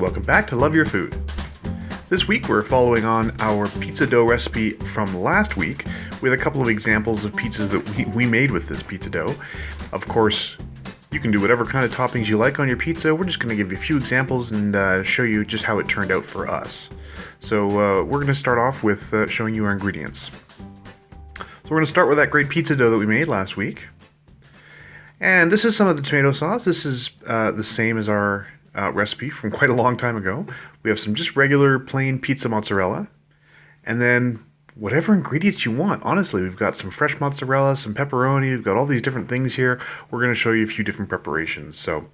welcome back to Love Your Food. This week we're following on our pizza dough recipe from last week with a couple of examples of pizzas that we made with this pizza dough. Of course, you can do whatever kind of toppings you like on your pizza. We're just going to give you a few examples and show you just how it turned out for us. So we're going to start off with showing you our ingredients. So we're going to start with that great pizza dough that we made last week. And this is some of the tomato sauce. This is the same as our recipe from quite a long time ago. We have some just regular plain pizza mozzarella, and then whatever ingredients you want. Honestly, we've got some fresh mozzarella, some pepperoni, we've got all these different things here. We're going to show you a few different preparations. So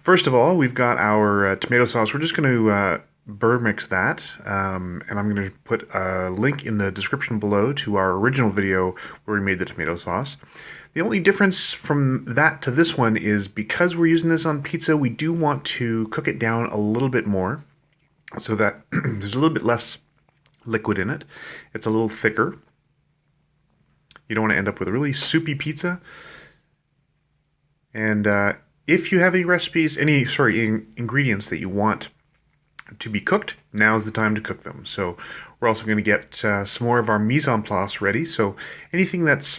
first of all, we've got our tomato sauce. We're just going to burr mix that, and I'm going to put a link in the description below to our original video where we made the tomato sauce. The only difference from that to this one is because we're using this on pizza, we do want to cook it down a little bit more so that there's a little bit less liquid in it. It's a little thicker. You don't want to end up with a really soupy pizza. And if you have any recipes, ingredients that you want to be cooked, now's the time to cook them. So we're also going to get some more of our mise en place ready. So anything that's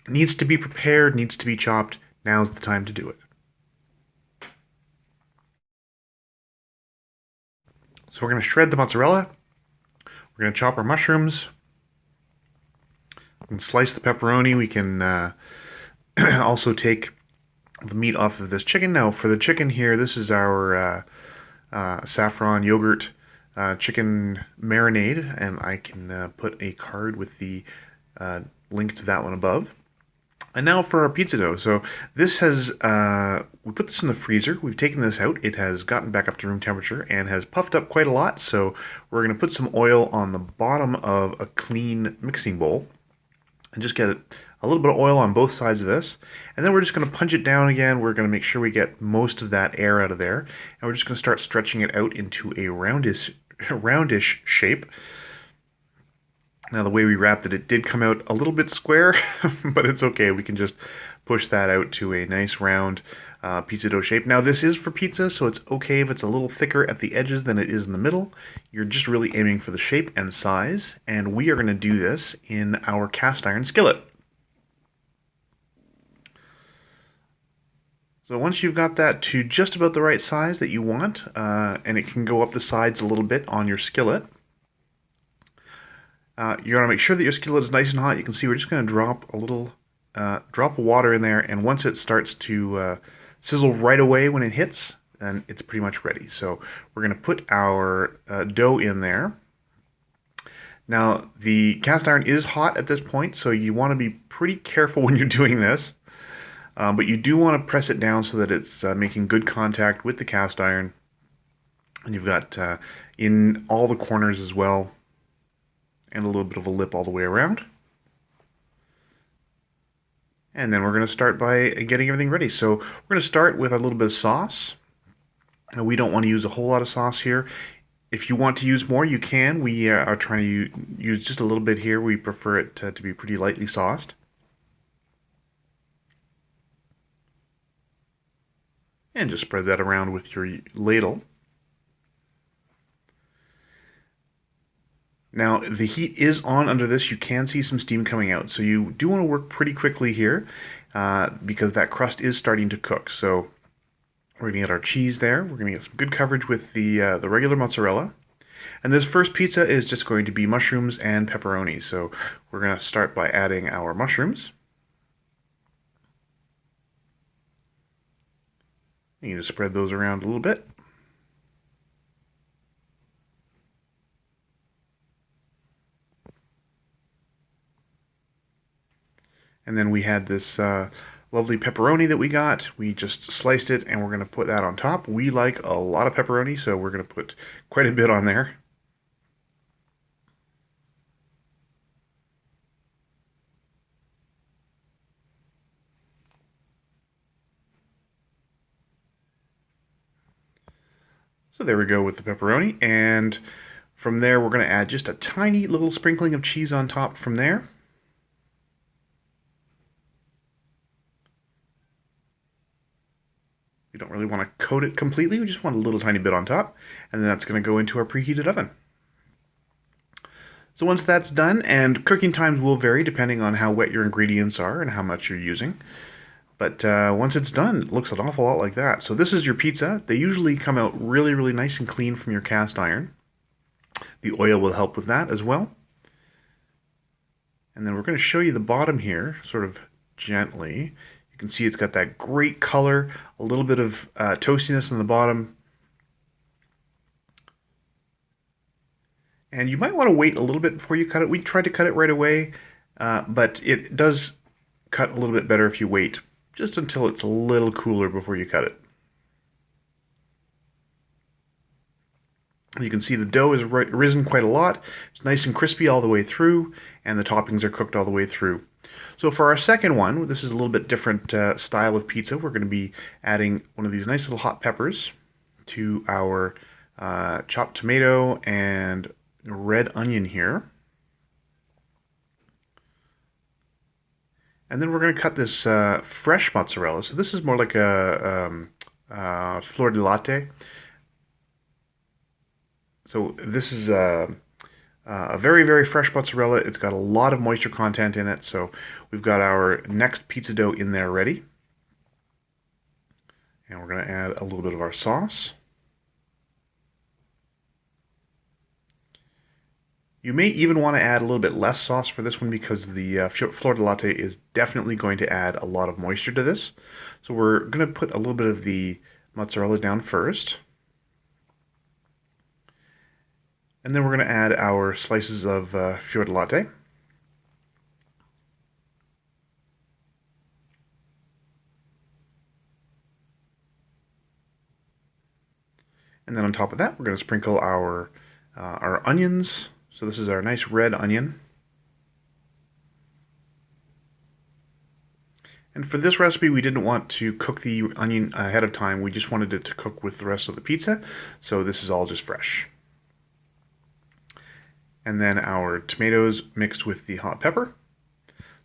needs to be prepared, needs to be chopped, now's the time to do it. So we're going to shred the mozzarella, we're going to chop our mushrooms, we can slice the pepperoni, we can also take the meat off of this chicken. Now for the chicken here, this is our saffron yogurt chicken marinade, and I can put a card with the link to that one above. And now for our pizza dough. So this has, we put this in the freezer. We've taken this out. It has gotten back up to room temperature and has puffed up quite a lot. So we're going to put some oil on the bottom of a clean mixing bowl and just get a little bit of oil on both sides of this. And then we're just going to punch it down again. We're going to make sure we get most of that air out of there. And we're just going to start stretching it out into a roundish shape. Now the way we wrapped it, it did come out a little bit square, but it's okay. We can just push that out to a nice round pizza dough shape. Now this is for pizza, so it's okay if it's a little thicker at the edges than it is in the middle. You're just really aiming for the shape and size, and we are going to do this in our cast iron skillet. So once you've got that to just about the right size that you want, and it can go up the sides a little bit on your skillet, you want to make sure that your skillet is nice and hot. You can see we're just going to drop a little drop of water in there, and once it starts to sizzle right away when it hits, then it's pretty much ready. So we're going to put our dough in there. Now the cast iron is hot at this point, so you want to be pretty careful when you're doing this, but you do want to press it down so that it's making good contact with the cast iron, and you've got in all the corners as well, and a little bit of a lip all the way around. And then we're going to start by getting everything ready. So we're going to start with a little bit of sauce. Now, we don't want to use a whole lot of sauce here. If you want to use more, you can. We are trying to use just a little bit here. We prefer it to be pretty lightly sauced. And just spread that around with your ladle. Now, the heat is on under this. You can see some steam coming out. So you do want to work pretty quickly here because that crust is starting to cook. So we're going to get our cheese there. We're going to get some good coverage with the regular mozzarella. And this first pizza is just going to be mushrooms and pepperoni. So we're going to start by adding our mushrooms. You can just spread those around a little bit. And then we had this lovely pepperoni that we got. We just sliced it, and we're going to put that on top. We like a lot of pepperoni, so we're going to put quite a bit on there. So there we go with the pepperoni, and from there we're going to add just a tiny little sprinkling of cheese on top from there. We don't really want to coat it completely, we just want a little tiny bit on top, and then that's going to go into our preheated oven. So once that's done, and cooking times will vary depending on how wet your ingredients are and how much you're using, but once it's done, it looks an awful lot like that. So this is your pizza. They usually come out really, really nice and clean from your cast iron. The oil will help with that as well. And then we're going to show you the bottom here, sort of gently. You can see it's got that great color, a little bit of toastiness on the bottom. And you might want to wait a little bit before you cut it. We tried to cut it right away, but it does cut a little bit better if you wait, just until it's a little cooler before you cut it. You can see the dough has risen quite a lot. It's nice and crispy all the way through, and the toppings are cooked all the way through. So for our second one, this is a little bit different style of pizza. We're going to be adding one of these nice little hot peppers to our chopped tomato and red onion here. And then we're going to cut this fresh mozzarella. So this is more like a fleur de latte. So this is a very, very fresh mozzarella. It's got a lot of moisture content in it. So we've got our next pizza dough in there ready. And we're going to add a little bit of our sauce. You may even want to add a little bit less sauce for this one because the fleur de latte is definitely going to add a lot of moisture to this. So we're going to put a little bit of the mozzarella down first. And then we're going to add our slices of fleur de latte. And then on top of that, we're going to sprinkle our onions. So this is our nice red onion. And for this recipe, we didn't want to cook the onion ahead of time. We just wanted it to cook with the rest of the pizza. So this is all just fresh. And then our tomatoes mixed with the hot pepper.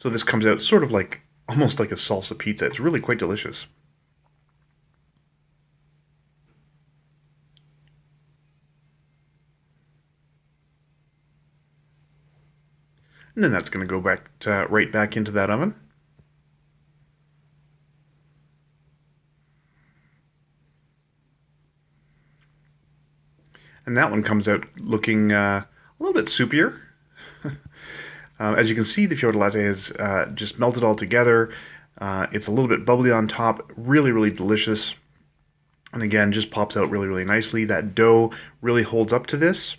So this comes out sort of like, almost like a salsa pizza. It's really quite delicious. And then that's going to go back right back into that oven. And that one comes out looking a little bit soupier. As you can see, the fleur de latte has just melted all together. It's a little bit bubbly on top, really, really delicious. And again, just pops out really, really nicely. That dough really holds up to this.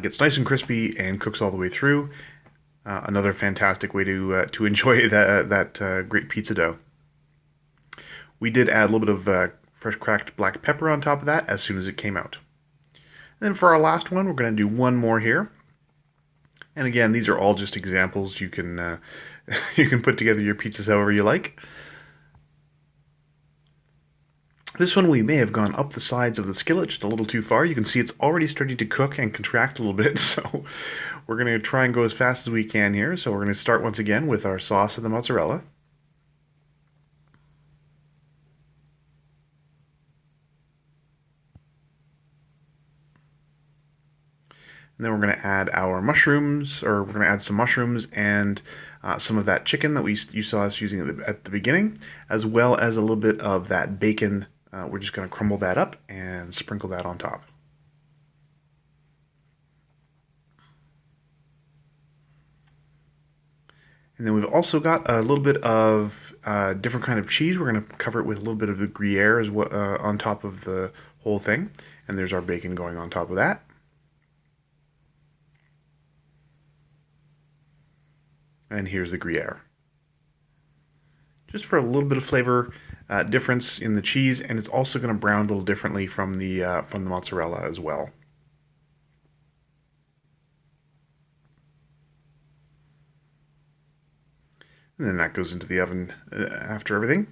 Gets nice and crispy and cooks all the way through. Another fantastic way to enjoy that great pizza dough. We did add a little bit of fresh cracked black pepper on top of that as soon as it came out. And then for our last one, we're going to do one more here. And again, these are all just examples. You can you can put together your pizzas however you like. This one we may have gone up the sides of the skillet just a little too far. You can see it's already starting to cook and contract a little bit, so we're going to try and go as fast as we can here. So we're going to start once again with our sauce and the mozzarella. And then we're going to add our mushrooms, or we're going to add some mushrooms and some of that chicken that you saw us using at the beginning, as well as a little bit of that bacon. We're just going to crumble that up and sprinkle that on top. And then we've also got a little bit of different kind of cheese. We're going to cover it with a little bit of the Gruyere as well, on top of the whole thing. And there's our bacon going on top of that. And here's the Gruyere. Just for a little bit of flavor difference in the cheese, and it's also going to brown a little differently from the mozzarella as well. And then that goes into the oven after everything.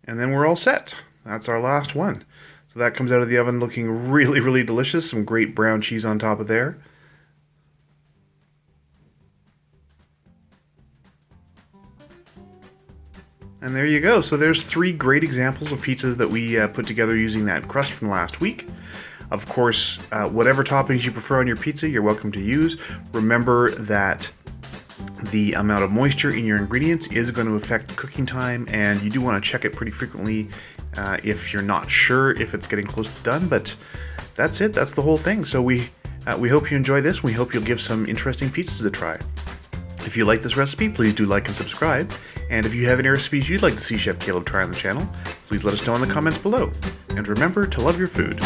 And then we're all set. That's our last one. So that comes out of the oven looking really, really delicious. Some great brown cheese on top of there. And there you go. So there's 3 great examples of pizzas that we put together using that crust from last week. Of course, whatever toppings you prefer on your pizza, you're welcome to use. Remember that the amount of moisture in your ingredients is going to affect cooking time, and you do want to check it pretty frequently if you're not sure if it's getting close to done. But that's it. That's the whole thing. So we hope you enjoy this. We hope you'll give some interesting pizzas a try. If you like this recipe, please do like and subscribe. And if you have any recipes you'd like to see Chef Caleb try on the channel, please let us know in the comments below. And remember to love your food.